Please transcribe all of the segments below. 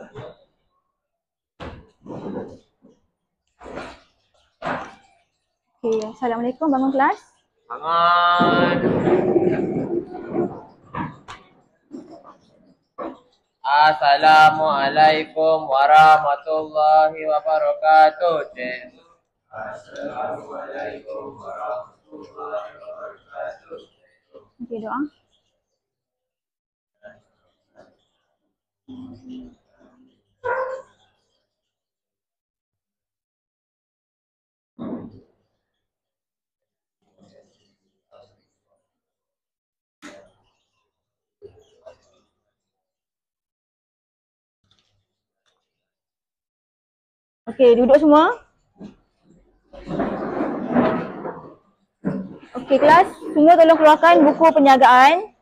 Okay, Assalamualaikum, bangun kelas. Bangun. Assalamualaikum warahmatullahi wabarakatuh. Assalamualaikum warahmatullahi wabarakatuh. Okay, doa. Okay, duduk semua. Okay, kelas. Semua tolong keluarkan buku penjagaan.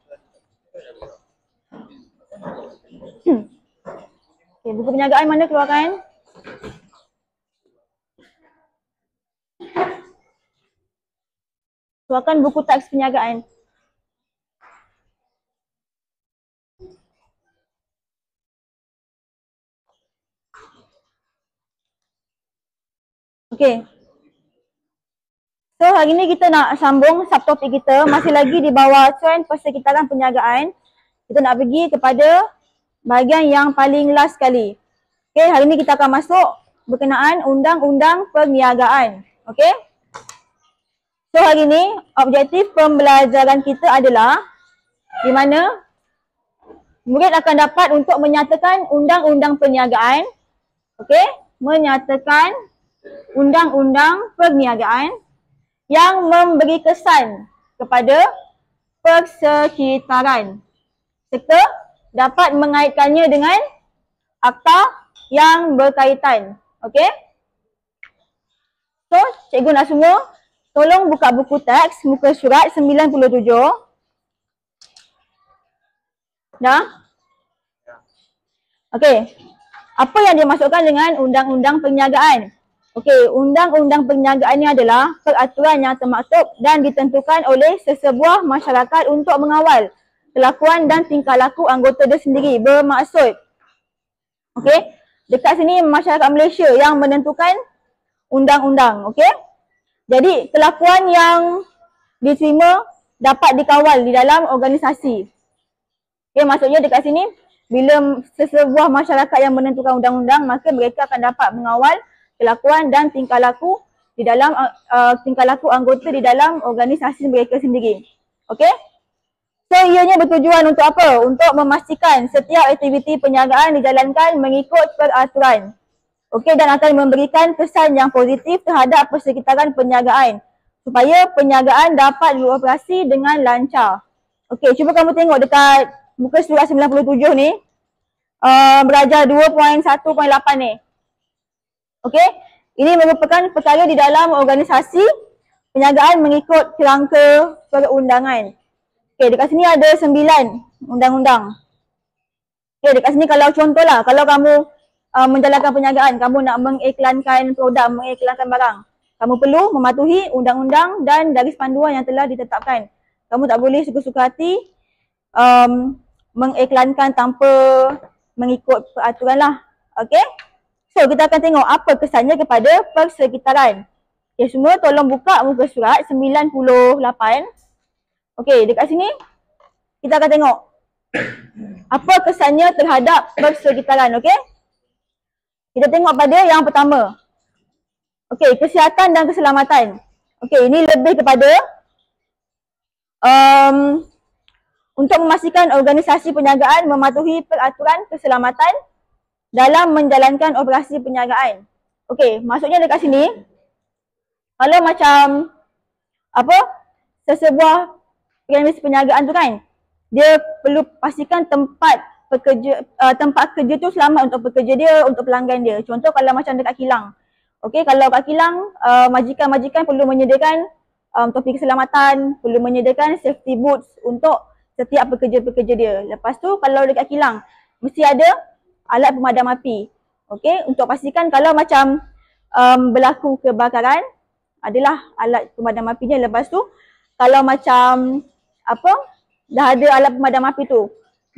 Okay, buku penjagaan mana keluarkan? Keluarkan buku teks penjagaan. Okay. So hari ni kita nak sambung subtopik kita, masih lagi di bawah acuan persekitaran penjagaan. Kita nak pergi kepada bahagian yang paling last sekali. Okay, hari ni kita akan masuk berkenaan undang-undang perniagaan. Okay. So hari ni objektif pembelajaran kita adalah di mana murid akan dapat untuk menyatakan undang-undang perniagaan. Okay, menyatakan undang-undang perniagaan yang memberi kesan kepada persekitaran serta dapat mengaitkannya dengan akta yang berkaitan. Okey? So, cikgu nak semua tolong buka buku teks muka surat 97. Dah? Okey. Apa yang dimasukkan dengan undang-undang perniagaan? Okey, undang-undang perniagaan ini adalah peraturan yang termaktub dan ditentukan oleh sesebuah masyarakat untuk mengawal kelakuan dan tingkah laku anggota dia sendiri. Bermaksud, okey, dekat sini masyarakat Malaysia yang menentukan undang-undang, okey. Jadi, kelakuan yang diterima dapat dikawal di dalam organisasi. Okey, maksudnya dekat sini, bila sesebuah masyarakat yang menentukan undang-undang, maka mereka akan dapat mengawal kelakuan dan tingkah laku di dalam tingkah laku anggota di dalam organisasi mereka sendiri. Okey? So ianya bertujuan untuk apa? Untuk memastikan setiap aktiviti penjagaan dijalankan mengikut peraturan. Okey, dan akan memberikan kesan yang positif terhadap persekitaran penjagaan supaya penjagaan dapat beroperasi dengan lancar. Okey, cuba kamu tengok dekat muka surat 97 ni. Berajar 2.1.8 ni. Okey, ini merupakan perkara di dalam organisasi penjagaan mengikut kerangka perundangan. Okey, dekat sini ada 9 undang-undang. Okey, dekat sini kalau contohlah, kalau kamu menjalankan penjagaan, kamu nak mengiklankan produk, mengiklankan barang, kamu perlu mematuhi undang-undang dan garis panduan yang telah ditetapkan. Kamu tak boleh suka-suka hati mengiklankan tanpa mengikut peraturan lah. Okey? So, kita akan tengok apa kesannya kepada persekitaran. Okay, semua tolong buka muka surat 98. Okey, dekat sini kita akan tengok apa kesannya terhadap persekitaran. Okey, kita tengok pada yang pertama. Okey, kesihatan dan keselamatan. Okey, ini lebih kepada untuk memastikan organisasi penjagaan mematuhi peraturan keselamatan dalam menjalankan operasi penjagaan. Okey, maksudnya dekat sini, kalau macam sesebuah premis penjagaan tu kan, dia perlu pastikan tempat kerja tu selamat untuk pekerja dia, untuk pelanggan dia. Contoh kalau macam dekat kilang. Okey, kalau kat kilang, majikan-majikan perlu menyediakan topi keselamatan, perlu menyediakan safety boots untuk setiap pekerja-pekerja dia. Lepas tu kalau dekat kilang, mesti ada alat pemadam api. Okey, untuk pastikan kalau macam berlaku kebakaran, adalah alat pemadam apinya. Lepas tu kalau macam dah ada alat pemadam api tu,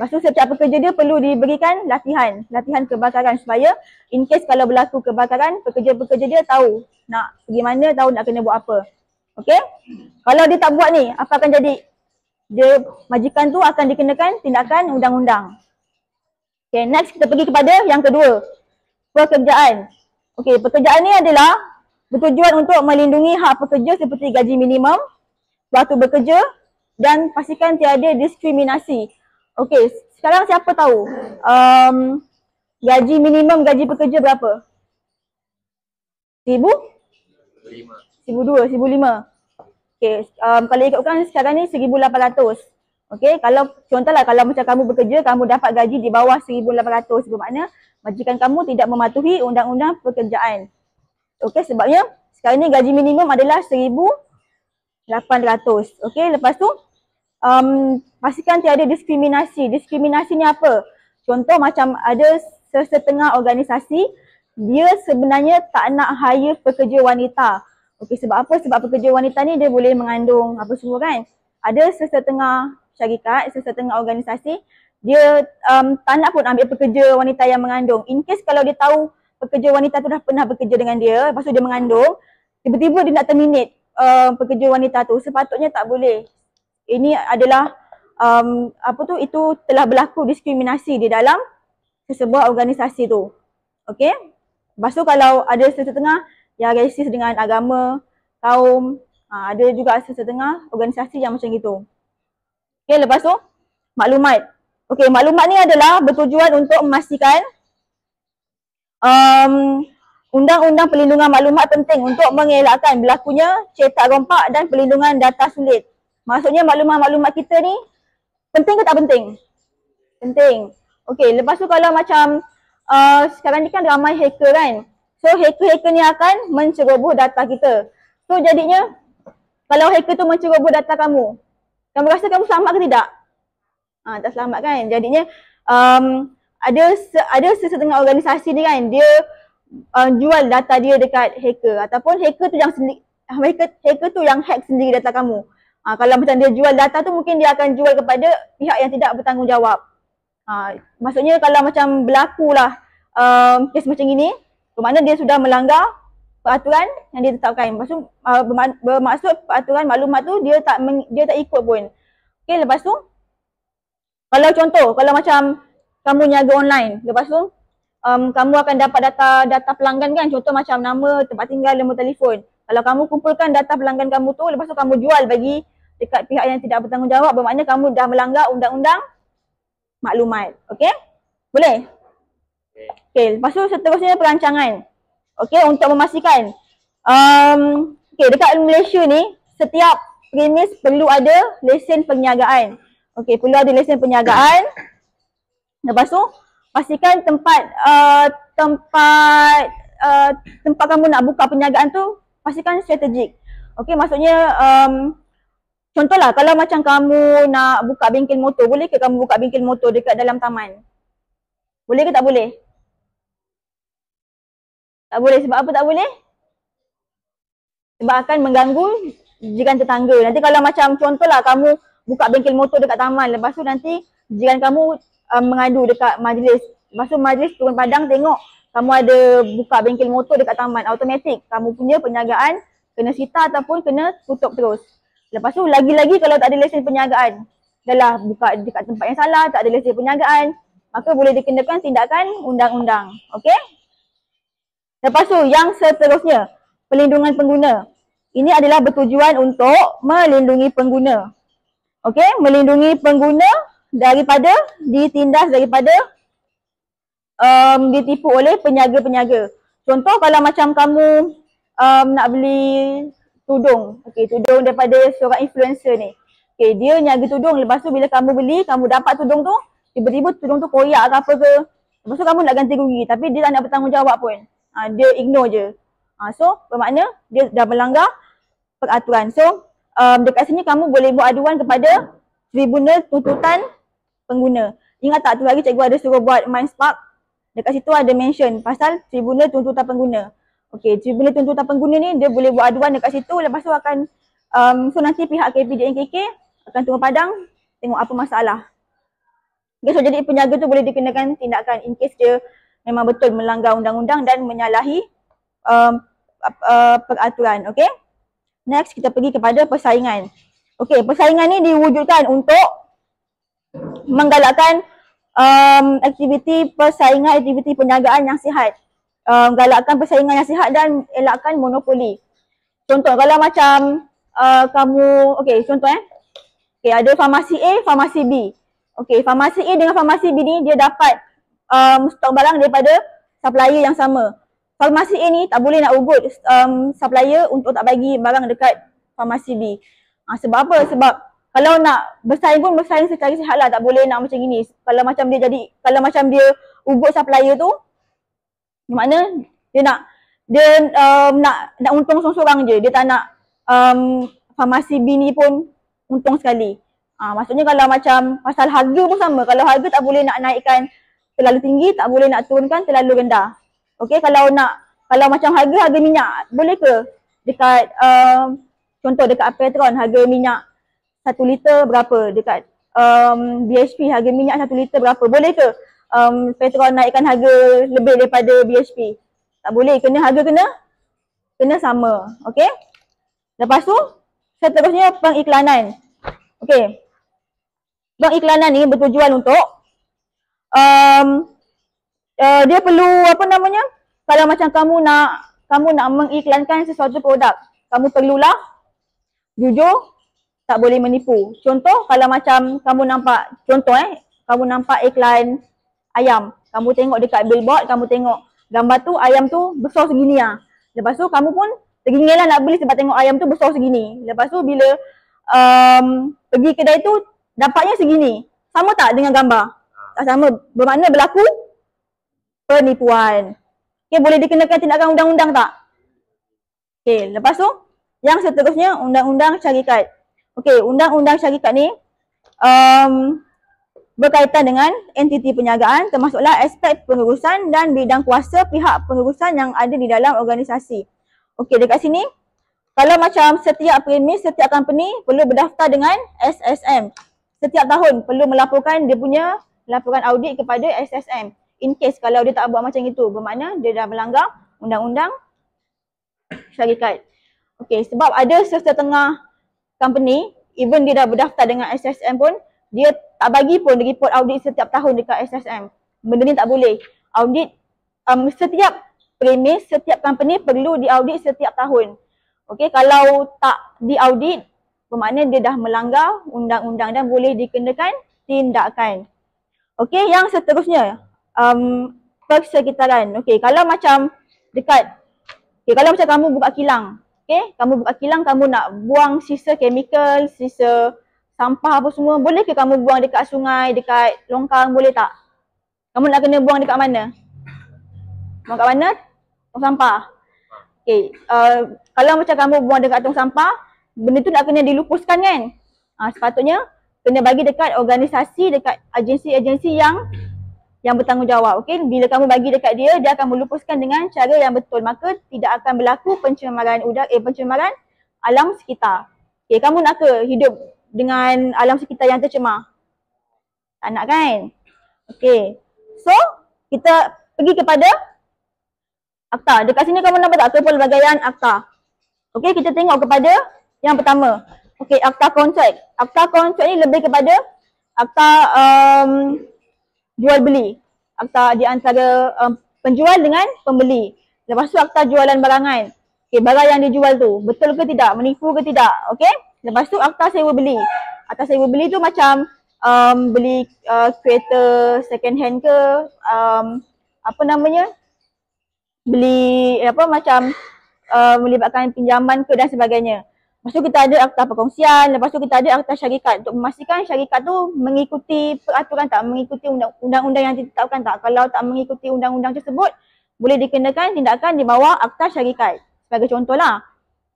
Lepas tu setiap pekerja dia perlu diberikan latihan kebakaran supaya in case kalau berlaku kebakaran, pekerja-pekerja dia tahu nak pergi mana, tahu nak kena buat apa. Okey? Kalau dia tak buat ni, apa akan jadi? Dia, majikan tu akan dikenakan tindakan undang-undang. Okay, next kita pergi kepada yang kedua. Pekerjaan. Okay, pekerjaan ni adalah bertujuan untuk melindungi hak pekerja seperti gaji minimum, waktu bekerja dan pastikan tiada diskriminasi. Okay, sekarang siapa tahu gaji minimum gaji pekerja berapa? 1,000? 1,200, 1,500. Okay, kalau ikutkan sekarang ni 1,800. Okay, kalau contohlah kalau macam kamu bekerja, kamu dapat gaji di bawah 1,800. Bermakna majikan kamu tidak mematuhi undang-undang pekerjaan. Okay, sebabnya sekarang ni gaji minimum adalah 1,800. Okay, lepas tu pastikan tiada diskriminasi. Diskriminasi ni apa? Contoh macam ada sesetengah organisasi, dia sebenarnya tak nak hire pekerja wanita. Okey, sebab apa? Sebab pekerja wanita ni dia boleh mengandung apa semua kan. Ada sesetengah syarikat, sesetengah organisasi, dia tak nak pun ambil pekerja wanita yang mengandung. In case kalau dia tahu pekerja wanita tu dah pernah bekerja dengan dia, lepas tu dia mengandung, tiba-tiba dia nak terminate pekerja wanita tu, sepatutnya tak boleh. Ini adalah itu telah berlaku diskriminasi di dalam sesebuah organisasi tu. Okey? Lepas tu kalau ada sesetengah yang rasis dengan agama, kaum, ada juga sesetengah organisasi yang macam gitu. Okey, lepas tu maklumat. Okey, maklumat ni adalah bertujuan untuk memastikan undang-undang perlindungan maklumat penting untuk mengelakkan berlakunya cetak rompak dan perlindungan data sulit. Maksudnya maklumat-maklumat kita ni penting ke tak penting? Penting. Okey, lepas tu kalau macam sekarang ni kan ramai hacker kan. So hacker-hacker ni akan menceroboh data kita. So jadinya kalau hacker tu menceroboh data kamu rasa kamu selamat ke tidak? Tak selamat kan. Jadinya ada sesetengah organisasi ni kan, dia jual data dia dekat hacker, ataupun hacker tu yang hack sendiri data kamu. Kalau macam dia jual data tu, mungkin dia akan jual kepada pihak yang tidak bertanggungjawab. Maksudnya kalau macam berlakulah kes macam ini, bermakna dia sudah melanggar peraturan yang ditetapkan. Bermaksud peraturan maklumat tu dia tak ikut pun. Okay, lepas tu kalau contoh, kalau macam kamu niaga online, lepas tu kamu akan dapat data pelanggan kan, contoh macam nama, tempat tinggal, nombor telefon. Kalau kamu kumpulkan data pelanggan kamu tu, lepas tu kamu jual bagi dekat pihak yang tidak bertanggungjawab, bermakna kamu dah melanggar undang-undang maklumat. Okey? Boleh? Okey, lepas tu seterusnya perancangan. Okey, untuk memastikan dekat Malaysia ni setiap premis perlu ada lesen perniagaan. Okey, perlu ada lesen perniagaan. Lepas tu pastikan tempat kamu nak buka perniagaan tu pastikan strategik. Okey, maksudnya contohlah kalau macam kamu nak buka bengkel motor, boleh ke kamu buka bengkel motor dekat dalam taman? Boleh ke tak boleh? Tak boleh. Sebab apa tak boleh? Sebab akan mengganggu jiran tetangga. Nanti kalau macam contohlah kamu buka bengkel motor dekat taman, lepas tu nanti jiran kamu mengadu dekat majlis. Lepas tu majlis turun padang tengok kamu ada buka bengkel motor dekat taman, automatik kamu punya perniagaan kena sita ataupun kena tutup terus. Lepas tu lagi-lagi kalau tak ada lesen perniagaan, dah lah buka dekat tempat yang salah, tak ada lesen perniagaan, maka boleh dikenakan tindakan undang-undang. Okey? Lepas tu yang seterusnya, pelindungan pengguna. Ini adalah bertujuan untuk melindungi pengguna. Okey, melindungi pengguna daripada ditindas, daripada ditipu oleh peniaga-peniaga. Contoh kalau macam kamu nak beli tudung. Okey, tudung daripada seorang influencer ni. Okey, dia niaga tudung, lepas tu bila kamu beli, kamu dapat tudung tu, tiba-tiba tudung tu koyak ke apa ke. Lepas tu kamu nak ganti rugi, tapi dia tak nak bertanggungjawab pun. Dia ignore je. So bermakna dia dah melanggar peraturan. So dekat sini kamu boleh buat aduan kepada Tribunal Tuntutan Pengguna. Ingat tak tu hari cikgu ada suruh buat Mindspark? Dekat situ ada mention pasal Tribunal Tuntutan Pengguna. Okey, Tribunal Tuntutan Pengguna ni dia boleh buat aduan dekat situ, lepas tu akan so nanti pihak KPDNKK akan turun padang tengok apa masalah. Okay, so jadi peniaga tu boleh dikenakan tindakan in case dia memang betul melanggar undang-undang dan menyalahi peraturan. Okay. Next kita pergi kepada persaingan. Okay, persaingan ni diwujudkan untuk menggalakkan aktiviti persaingan, aktiviti perniagaan yang sihat. Galakkan persaingan yang sihat dan elakkan monopoli. Contoh kalau macam kamu, okay contoh okay, ada farmasi A, farmasi B. Okay, farmasi A dengan farmasi B ni dia dapat stok barang daripada supplier yang sama. Farmasi A ni tak boleh nak ugut supplier untuk tak bagi barang dekat farmasi B. Sebab apa? Sebab kalau nak bersaing pun bersaing secara sihat lah, tak boleh nak macam gini. Kalau macam dia ugut supplier tu, makna dia nak untung seorang-seorang je. Dia tak nak farmasi B ni pun untung sekali. Maksudnya kalau macam pasal harga pun sama. Kalau harga tak boleh nak naikkan terlalu tinggi, tak boleh nak turunkan terlalu rendah. Okey, kalau macam harga minyak, boleh ke dekat contoh dekat Petron harga minyak 1 liter berapa, dekat BHP harga minyak 1 liter berapa, boleh ke Petron naikkan harga lebih daripada BHP? Tak boleh, harga kena sama. Okey. Lepas tu seterusnya pengiklanan. Okey. Pengiklanan ni bertujuan untuk dia perlu kalau macam kamu nak mengiklankan sesuatu produk, kamu perlulah jujur, tak boleh menipu. Contoh kalau macam kamu nampak iklan ayam, kamu tengok dekat billboard, kamu tengok gambar tu ayam tu besar segini lah. Lepas tu kamu pun teringin lah nak beli sebab tengok ayam tu besar segini. Lepas tu bila pergi kedai tu dapatnya segini. Sama tak dengan gambar? Tak sama. Bermakna berlaku penipuan. Okay, boleh dikenakan tindakan undang-undang tak? Okay, lepas tu yang seterusnya undang-undang syarikat. Okay, undang-undang syarikat ni berkaitan dengan entiti perniagaan, termasuklah aspek pengurusan dan bidang kuasa pihak pengurusan yang ada di dalam organisasi. Okey, dekat sini kalau macam setiap premis, setiap company perlu berdaftar dengan SSM. Setiap tahun perlu melaporkan dia punya laporan audit kepada SSM. In case kalau dia tak buat macam itu, bermakna dia dah melanggar undang-undang syarikat. Okey, sebab ada setengah company, even dia dah berdaftar dengan SSM pun, dia tak bagi pun report audit setiap tahun dekat SSM. Benda ni tak boleh. Audit setiap premis, setiap company perlu diaudit setiap tahun. Okey, kalau tak diaudit, bermakna dia dah melanggar undang-undang dan boleh dikenakan tindakan. Okey, yang seterusnya persekitaran. Okey, kalau macam kalau macam kamu buka kilang, okey, kamu buka kilang, kamu nak buang sisa chemical, sisa sampah apa semua, boleh ke kamu buang dekat sungai, dekat longkang, boleh tak? Kamu nak kena buang dekat mana? Buang kat mana? Tong sampah. Okey, kalau macam kamu buang dekat tong sampah, benda tu nak kena dilupuskan kan? Sepatutnya kena bagi dekat organisasi, dekat agensi-agensi yang bertanggungjawab. Okey, bila kamu bagi dekat dia, dia akan melupuskan dengan cara yang betul, maka tidak akan berlaku pencemaran pencemaran alam sekitar. Okey, kamu nak ke hidup dengan alam sekitar yang tercemar? Tak nak kan? Okey. So, kita pergi kepada akta. Dekat sini kamu nampak tak kepelbagaian akta. Okey, kita tengok kepada yang pertama. Okey, akta kontrak. Akta kontrak ni lebih kepada akta jual beli. Akta di antara penjual dengan pembeli. Lepas tu akta jualan barangan. Okey, barang yang dijual tu betul ke tidak, menipu ke tidak. Okey. Lepas tu akta sewa beli. Akta sewa beli tu macam beli kereta second hand ke, beli macam melibatkan pinjaman ke dan sebagainya. Lepas tu kita ada akta perkongsian, lepas tu kita ada akta syarikat untuk memastikan syarikat tu mengikuti peraturan tak, mengikuti undang-undang yang ditetapkan tak. Kalau tak mengikuti undang-undang tersebut, boleh dikenakan tindakan di bawah akta syarikat. Sebagai contohlah.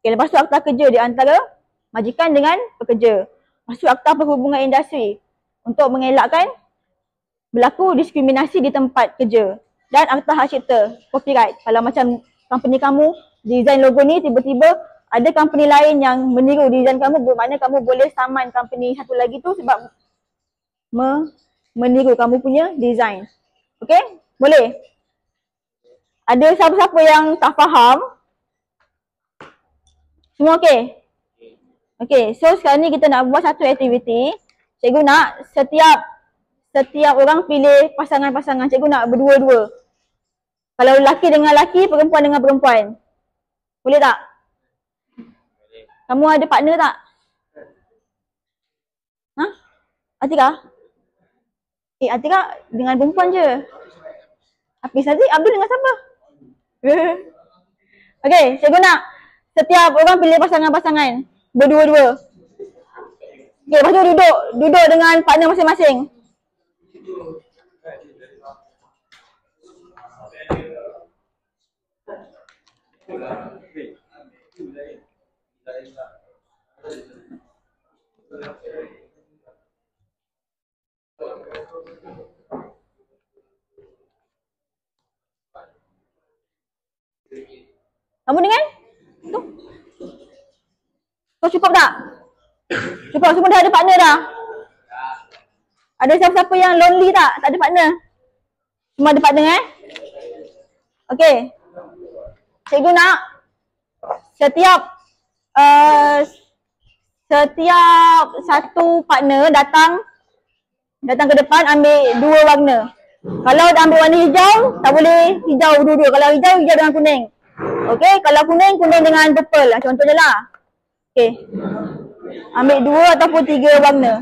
Okay, lepas tu akta kerja di antara majikan dengan pekerja. Lepas tu akta perhubungan industri untuk mengelakkan berlaku diskriminasi di tempat kerja. Dan akta hak cipta, copyright. Kalau macam company kamu design logo ni, tiba-tiba ada company lain yang meniru design kamu, bermakna kamu boleh saman company satu lagi tu sebab meniru kamu punya design. Okay? Boleh? Ada siapa-siapa yang tak faham? Semua okay? Okay, so sekarang ni kita nak buat satu aktiviti. Cikgu nak setiap orang pilih pasangan-pasangan. Cikgu nak berdua-dua. Kalau lelaki dengan lelaki, perempuan dengan perempuan. Boleh tak? Kamu ada partner tak? Ha? Atika? Atika dengan perempuan je. Hafiz nanti Abdul dengan siapa? Okay, cikgu nak setiap orang pilih pasangan-pasangan. Berdua-dua. Okay, lepas tu duduk dengan partner masing-masing. Kamu dengan? Tu. Kau cukup tak? Cukup, semua dah ada partner dah? Ada siapa-siapa yang lonely tak? Tak ada partner? Semua ada partner Okay. Cikgu nak setiap satu partner datang ke depan ambil dua warna. Kalau dah ambil warna hijau, tak boleh hijau dua-dua. Kalau hijau dengan kuning. Okay, kalau kuning dengan purple lah. Contohnya lah. Okay. Ambil 2 ataupun 3 warna.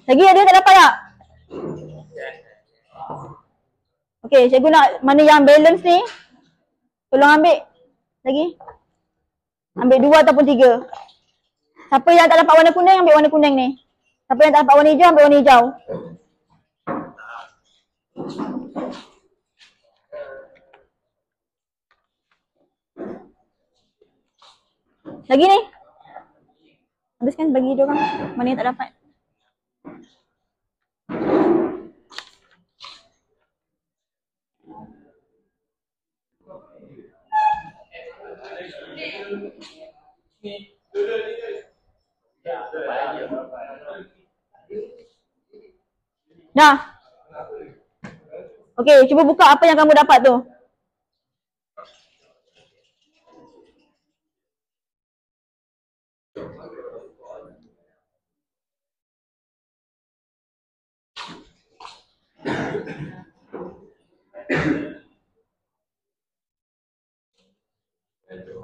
Lagi ada tak dapat tak? Okay, cikgu nak mana yang balance ni. Tolong ambil lagi. Ambil 2 ataupun 3. Siapa yang tak dapat warna kuning, ambil warna kuning ni. Siapa yang tak dapat warna hijau, ambil warna hijau. Lagi ni. Habiskan bagi dia orang. Mana yang tak dapat. Dah. Okey, cuba buka apa yang kamu dapat tu.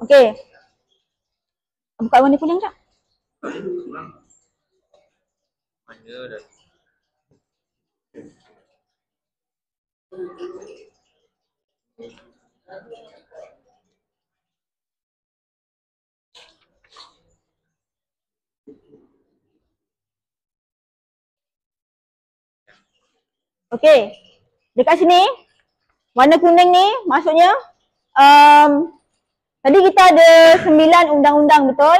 Okey. Buka warna kuning tak? Mana dah? Okey. Dekat sini warna kuning ni maksudnya tadi kita ada 9 undang-undang, betul?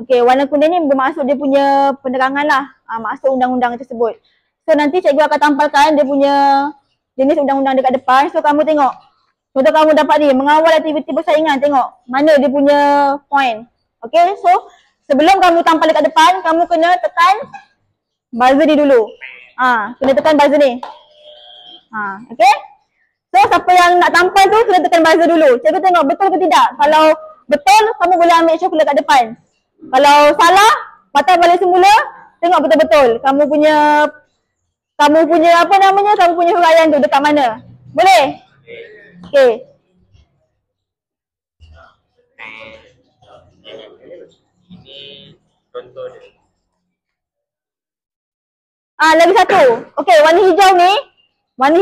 Okey, warna kuning ni bermaksud dia punya penerangan lah, maksud undang-undang tersebut. So nanti cikgu akan tampalkan dia punya jenis undang-undang dekat depan. So kamu tengok. Contoh kamu dapat ni, mengawal aktiviti persaingan, tengok mana dia punya point. Okey, so sebelum kamu tampal dekat depan, kamu kena tekan buzzer ni dulu. Kena tekan buzzer ni. Okey. So siapa yang nak tampal tu kena tekan buzzer dulu. Cikgu tengok betul ke tidak. Kalau betul, kamu boleh ambil coklat kat depan. Kalau salah, patah balik semula, tengok betul-betul kamu punya apa namanya, kamu punya huraian tu dekat mana. Boleh? Okey. Ini contoh dia. Lagi satu. Okey, warna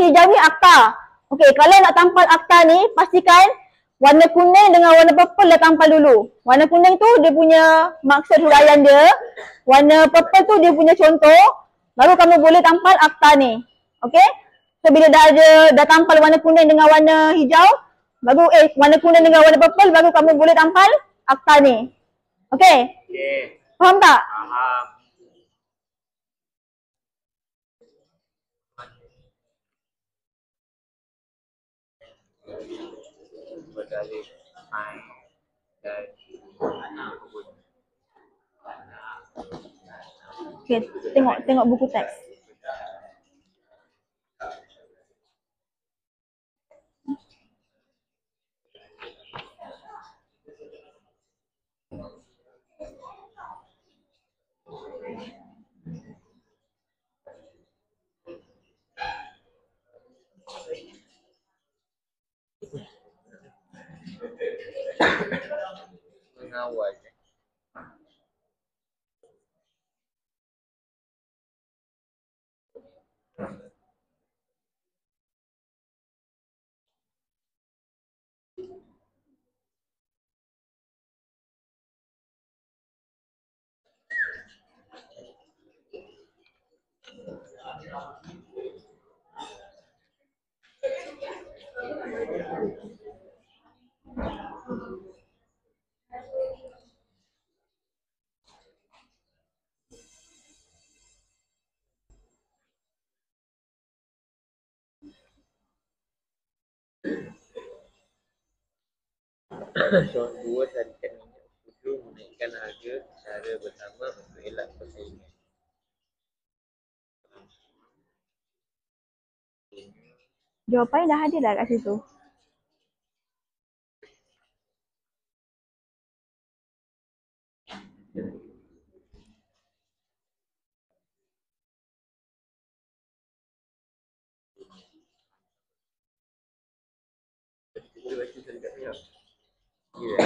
hijau ni akta. Okey, kalau nak tampal akta ni, pastikan warna kuning dengan warna purple dah tampal dulu. Warna kuning tu dia punya maksud huraian dia. Warna purple tu dia punya contoh. Baru kamu boleh tampal akta ni. Okay? So bila dah tampal warna kuning dengan warna hijau, baru warna kuning dengan warna purple, baru kamu boleh tampal akta ni. Okay? Okey. Faham tak? Faham. Berdalih mai dan anak pun. Okay, tengok buku teks. Mengawal. Soal 2, tarikan minyak susu menaikkan harga secara bersama untuk elak persaingan. Jawapannya dah ada dah kat situ. Kita baca sekejap ni lah. Ya.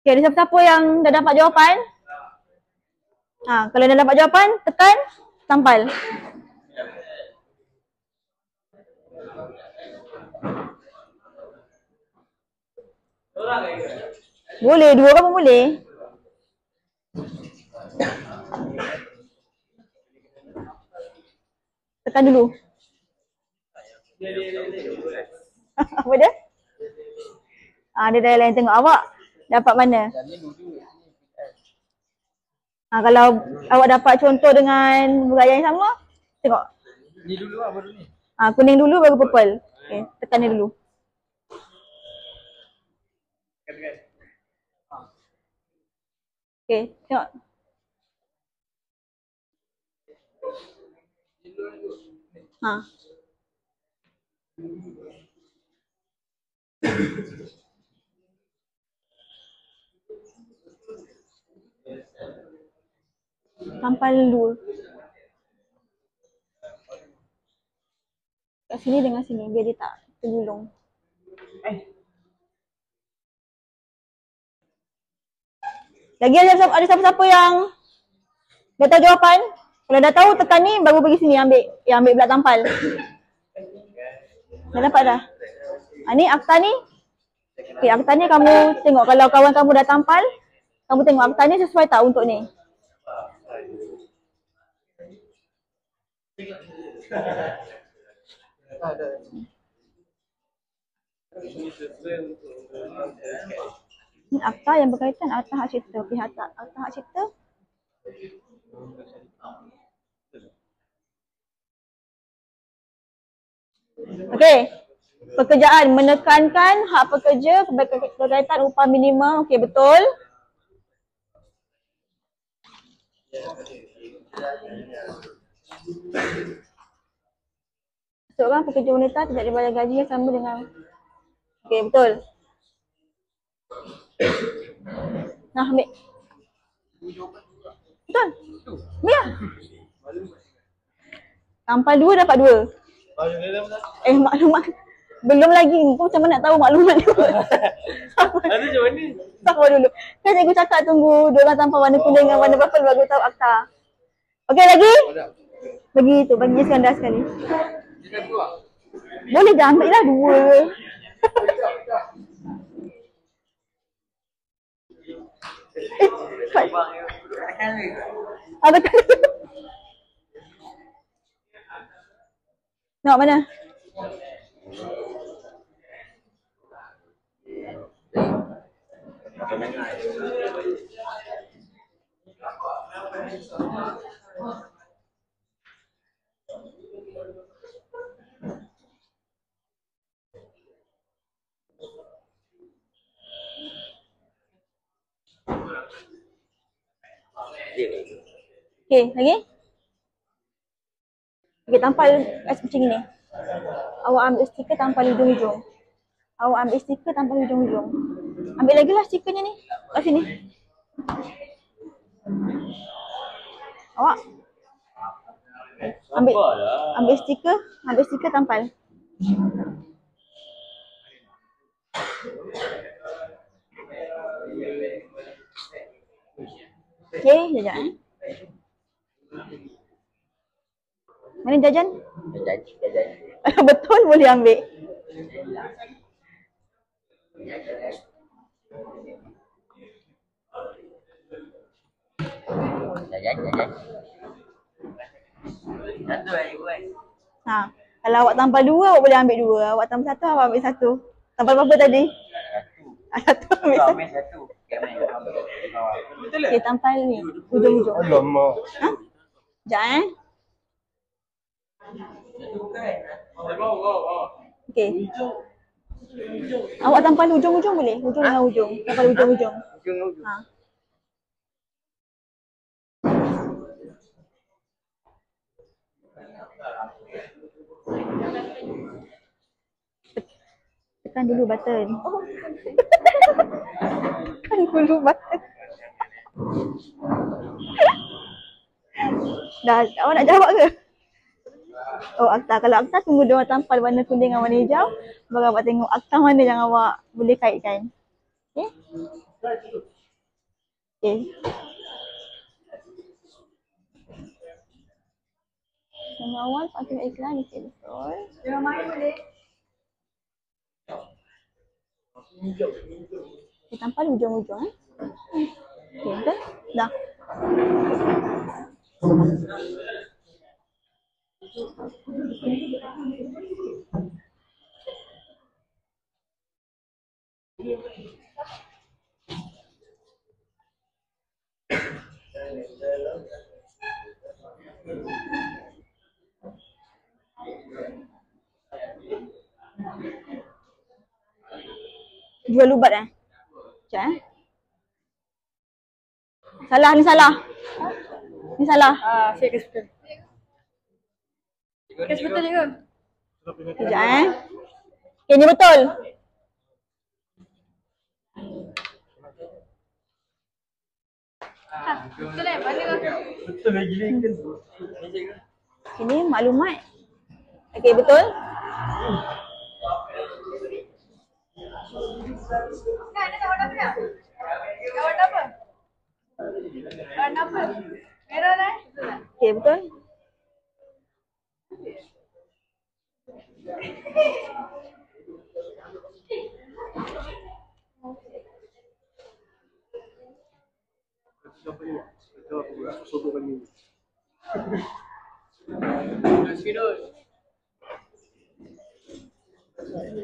Okay, ada siapa-siapa yang dah dapat jawapan? Kalau dah dapat jawapan, tekan, tampal. Boleh, 2 orang pun boleh. Tekan dulu. Apa dia? Dia dah lain tengok awak. Dapat mana? Kalau awak dapat contoh dengan huraian yang sama, tengok. Ni dulu lah baru ni. Kuning dulu baru purple. Okay, tekan ni dulu. Okay, tengok. Tampal dulu. Kat sini dengan sini biar dia tak tergulung. Lagi ada siapa-siapa yang dah tahu jawapan? Kalau dah tahu tekan ni baru pergi sini ambil pula tampal. Dah dapat dah? Ni akta ni. Okay, akta ni kamu tengok kalau kawan kamu dah tampal, kamu tengok akta ni sesuai tak untuk ni. Ni akta yang berkaitan akta hak cipta. Pihak akta hak cipta. Okey. Pekerjaan menekankan hak pekerja berkaitan upah minimum. Okey, betul. Seorang pekerja wanita tidak dibayar gaji yang sama dengan. Okey, betul. Nah, ambil. Betul. Ya. Tampal 2 dapat 2. Maklumat. Belum lagi. Kau macam mana nak tahu maklumat dia? Ada macam mana? Sabar dulu. Kan cikgu cakap tunggu diorang tampal warna kuning dengan warna purple baru tahu akta. Okey lagi? Bagi tu, bagi Iskandar sekali. Boleh dah, ambil lah 2. Betul. Nak mana? Okey, lagi? Okey, tampal macam ni. Awak ambil stiker tampal hujung-hujung. Awak ambil stiker tampal hujung-hujung. Ambil lagi lah stikernya ni. Kat sini. Awak. Ambil stiker tampal. Okey, jajak Mana jajan? Jajan. Kalau betul boleh ambil. Jajan. Satu lagi buat. Kalau awak tampal 2, awak boleh ambil 2. Awak tampal 1, awak ambil 1. Tampal berapa tadi? 1. 1 ambil 1. Ambil satu. Okey, tampal ni. Hujung-hujung. Alamak. Sekejap Okey. Awak tampal hujung-hujung boleh? Hujung dengan hujung. Tampal hujung-hujung. Tekan dulu button. Tekan dulu button. Dah, awak nak jawab ke? Oh, akta. Kalau akta tunggu dia orang tampal warna kuning dengan warna hijau, baru awak tengok akta mana yang awak boleh kaitkan. Okey? Okey. Mengawal pakai iklan okey betul. Dia main boleh. Kita tampal hujung-hujung Okey, betul? Dah. Jual ubat Sekejap Salah ni salah. Ni salah. Saya kes betul. Kes betul juga. Sekejap Okay, ni betul. Betul mana Betul lagi kan. Ini maklumat. Okay, betul. Nah, ada warna apa dah? Warna apa? Warna apa? Merah lah. Okay, betul.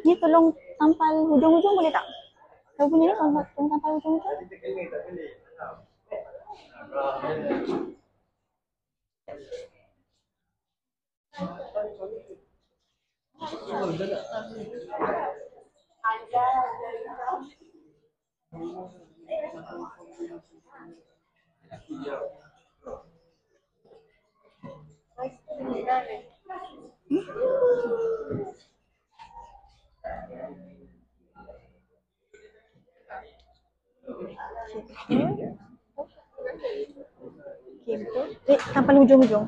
Ni tolong tampal hujung-hujung boleh tak? Kau punya ni tong sampah ujung tu. Okey, betul. Sampai ujung-ujung.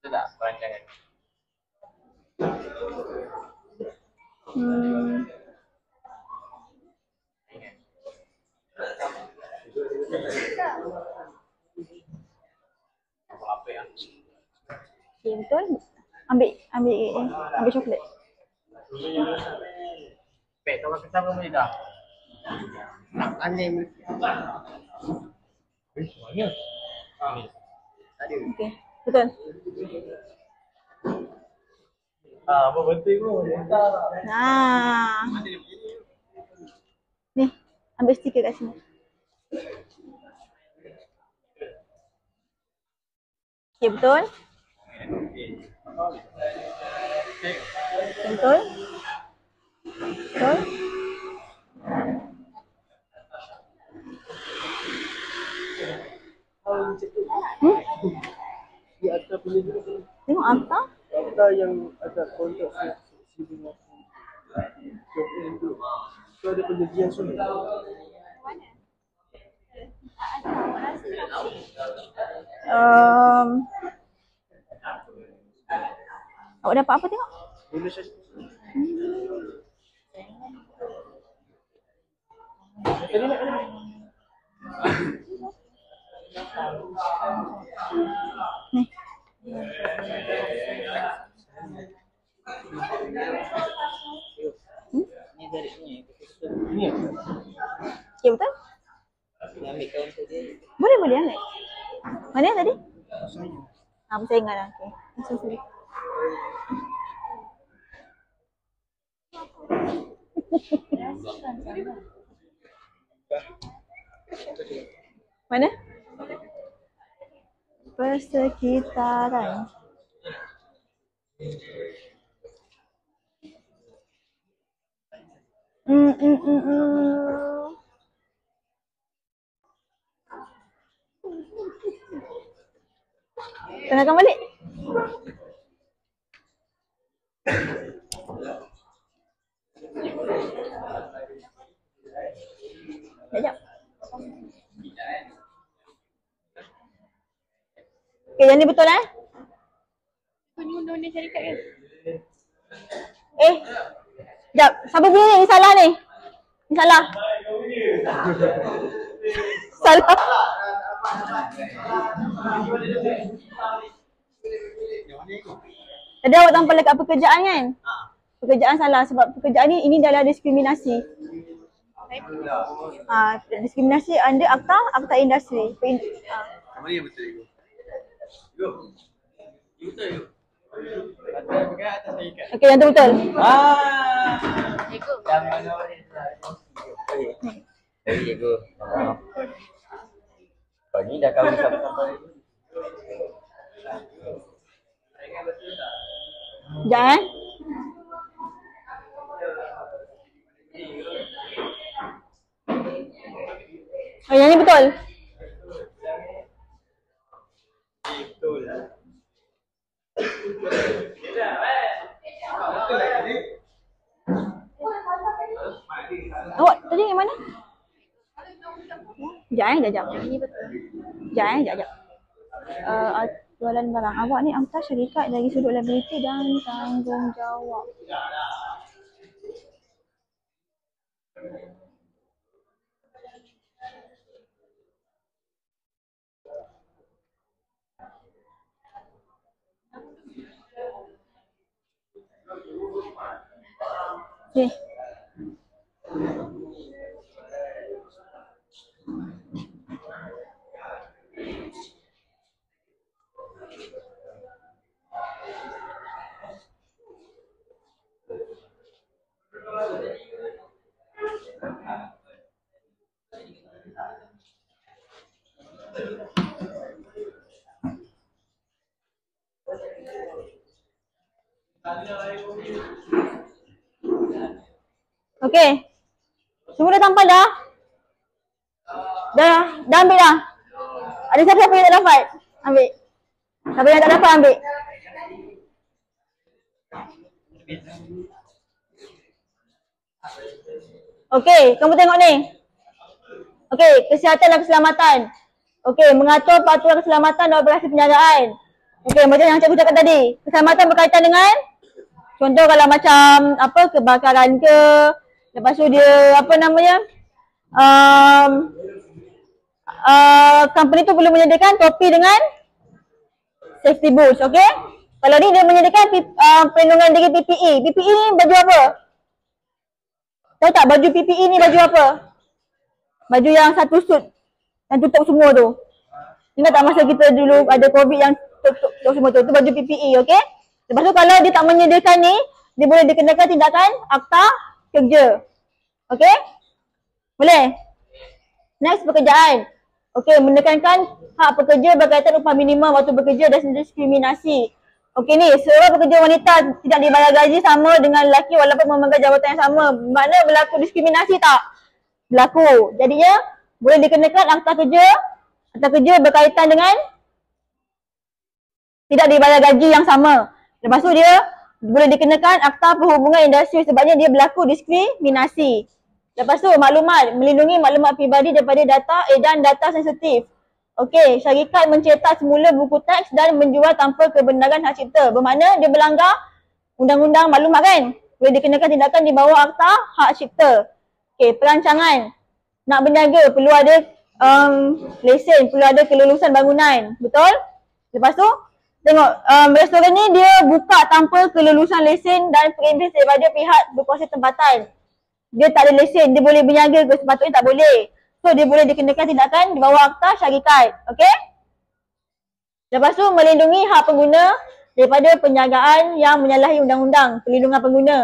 Betul tak perancangan? Hmm. Okey, betul. Ambil coklat. Pek tolong ketam kamu ni dah. Aneh. Mana? Ni. Ada. Okey, betul. Apa betul tu? Nah. Ni, ambil stiker kat sini. Okey, betul. Betul. Betul. Di atas boleh juga. Tengok akta. Akta yang ada kontrak si dengan job itu. Itu ada perjanjian sulit. Awak dapat apa tengok? Boleh saja. Ni. Ni dari ni. Ni. Okey, betul? Ambil kaunter dia. Boleh ambil. Mana yang tadi? Persaingan lah. Okey. Masuk sini. Mana? Persekitaran. Tengahkan balik. Sekejap. Okey, yang ni betul eh? Kau ni undang-undang syarikat kan? Sekejap. Siapa punya ni? Ni salah ni. Ni salah. Salah. Tadi awak tampal dekat pekerjaan kan? Pekerjaan salah sebab pekerjaan ni ini adalah diskriminasi. Diskriminasi under akta industri. Mana yang betul itu? Yo. Betul yo. Atas syarikat. Okey, yang tu betul. Ego. Yang mana boleh. Ego. Kau ni dah kahwin sampai. Sekejap eh. Oh, yang ni betul. Betul. Awak tadi yang mana? Sekejap. Yang ni betul. Sekejap. Jualan barang. Awak ni akta syarikat dari sudut liability dan tanggungjawab. Okey. Okey. Semua dah tampal dah? Dah ambil dah? Ada siapa-siapa yang tak dapat? Ambil. Siapa yang tak dapat ambil? Okey, kamu tengok ni. Okey, kesihatan dan keselamatan. Okey, mengatur peraturan keselamatan dan operasi penjagaan. Okey, macam yang cikgu cakap tadi. Keselamatan berkaitan dengan contoh kalau macam apa kebakaran ke, lepas tu dia apa namanya? Company tu perlu menyediakan topi dengan safety boots, okey? Kalau ni dia menyediakan perlindungan diri PPE. PPE ni baju apa? Tahu tak baju PPE ni baju apa? Baju yang satu suit yang tutup semua tu. Ingat tak masa kita dulu ada COVID yang tutup semua tu? Tu baju PPE, okey? Lepas tu kalau dia tak menyediakan ni, dia boleh dikenakan tindakan akta kerja. Okey? Boleh? Next, pekerjaan. Okey, menekankan hak pekerja berkaitan upah minimum waktu bekerja dan diskriminasi. Okey ni, seorang pekerja wanita tidak dibayar gaji sama dengan lelaki walaupun memegang jabatan yang sama. Makna berlaku diskriminasi tak? Berlaku. Jadinya, boleh dikenakan akta kerja berkaitan dengan tidak dibayar gaji yang sama. Lepas tu dia boleh dikenakan akta perhubungan industri sebabnya dia berlaku diskriminasi. Lepas tu maklumat, melindungi maklumat pribadi daripada data edan data sensitif. Okey, syarikat mencetak semula buku teks dan menjual tanpa kebenaran hak cipta. Bermakna dia melanggar undang-undang maklumat kan? Boleh dikenakan tindakan di bawah akta hak cipta. Okey, perancangan. Nak berniaga perlu ada lesen, perlu ada kelulusan bangunan. Betul? Lepas tu tengok restoran ni dia buka tanpa kelulusan lesen dan perimbas daripada pihak berkuasa tempatan. Dia tak ada lesen, dia boleh berniaga ke? Sepatutnya tak boleh. So dia boleh dikenakan tindakan di bawah akta syarikat. Okey? Lepas tu melindungi hak pengguna daripada penjagaan yang menyalahi undang-undang perlindungan pengguna.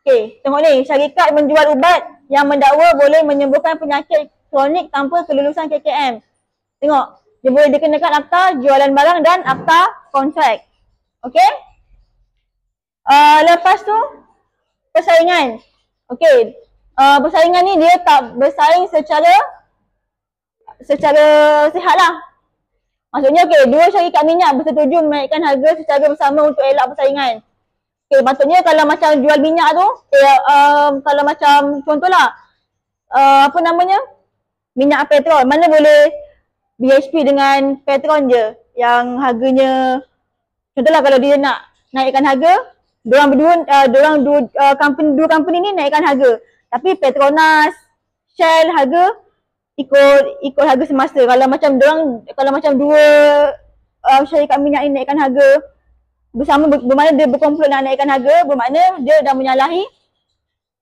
Okey, tengok ni, syarikat menjual ubat yang mendakwa boleh menyembuhkan penyakit kronik tanpa kelulusan KKM. Tengok, dia boleh dikenakan akta jualan barang dan akta kontrak. Okey? Lepas tu persaingan. Okey, persaingan ni dia tak bersaing secara sihat lah. Maksudnya okey, dua syarikat minyak bersetuju menaikkan harga secara bersama untuk elak persaingan. Okey, patutnya kalau macam jual minyak tu, kalau macam contohlah apa namanya? Minyak petrol, mana boleh BHP dengan Petron je yang harganya, contohlah kalau dia nak naikkan harga, dua company ni naikkan harga. Tapi Petronas, Shell harga ikut harga semasa. Kalau macam dua syarikat minyak ni naikkan harga bersama, bermakna dia berkomplot nak naikkan harga, bermakna dia dah menyalahi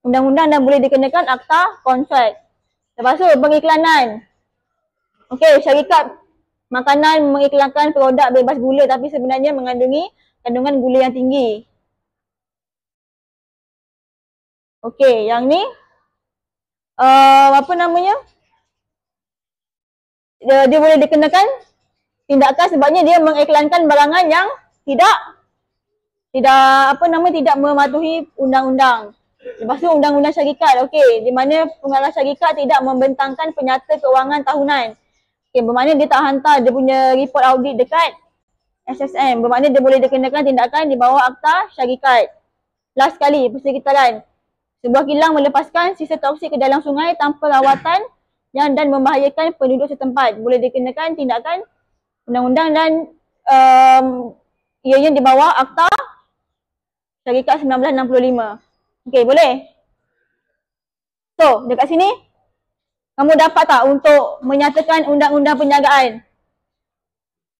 undang-undang dan boleh dikenakan akta kontrak. Lepas tu pengiklanan. Okey, syarikat makanan mengiklankan produk bebas gula tapi sebenarnya mengandungi kandungan gula yang tinggi. Okey, yang ni apa namanya? Dia boleh dikenakan tindakan sebabnya dia mengiklankan barangan yang tidak mematuhi undang-undang. Lepas tu undang-undang syarikat, okey, di mana pengarah syarikat tidak membentangkan penyata keuangan tahunan. Okey, bermakna dia tak hantar dia punya report audit dekat SSM. Bermakna dia boleh dikenakan tindakan di bawah akta syarikat. Last sekali, persekitaran. Sebuah kilang melepaskan sisa toksik ke dalam sungai tanpa rawatan dan membahayakan penduduk setempat. Boleh dikenakan tindakan undang-undang dan ianya di bawah akta syarikat 1965. Okey, boleh? So, dekat sini kamu dapat tak untuk menyatakan undang-undang penjagaan?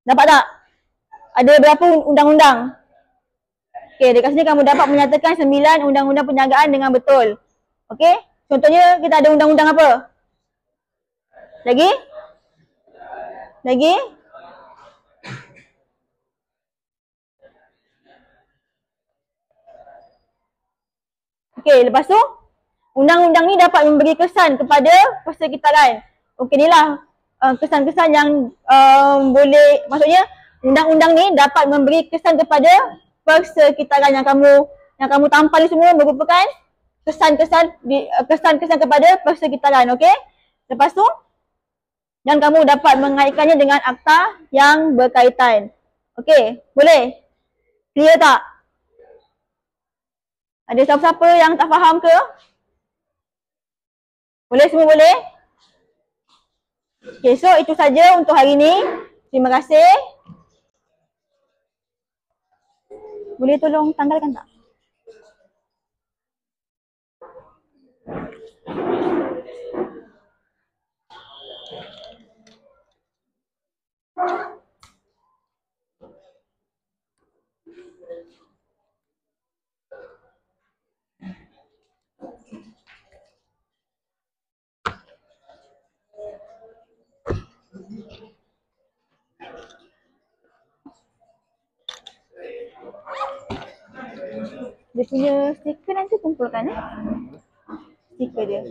Dapat tak? Ada berapa undang-undang? Okey, dekat sini kamu dapat menyatakan 9 undang-undang penjagaan dengan betul. Okey? Contohnya kita ada undang-undang apa? Lagi? Lagi? Okey, lepas tu undang-undang ni dapat memberi kesan kepada persekitaran. Okey, inilah kesan-kesan yang boleh, maksudnya undang-undang ni dapat memberi kesan kepada persekitaran yang kamu yang kamu tampal ni semua merupakan kesan-kesan kepada persekitaran, okey? Lepas tu, dan kamu dapat mengaitkannya dengan akta yang berkaitan. Okey, boleh? Clear tak? Ada siapa-siapa yang tak faham ke? Boleh semua boleh? Okey, so itu saja untuk hari ni. Terima kasih. Boleh tolong tanggalkan tak? Dia punya stiker nanti kumpulkan stiker dia.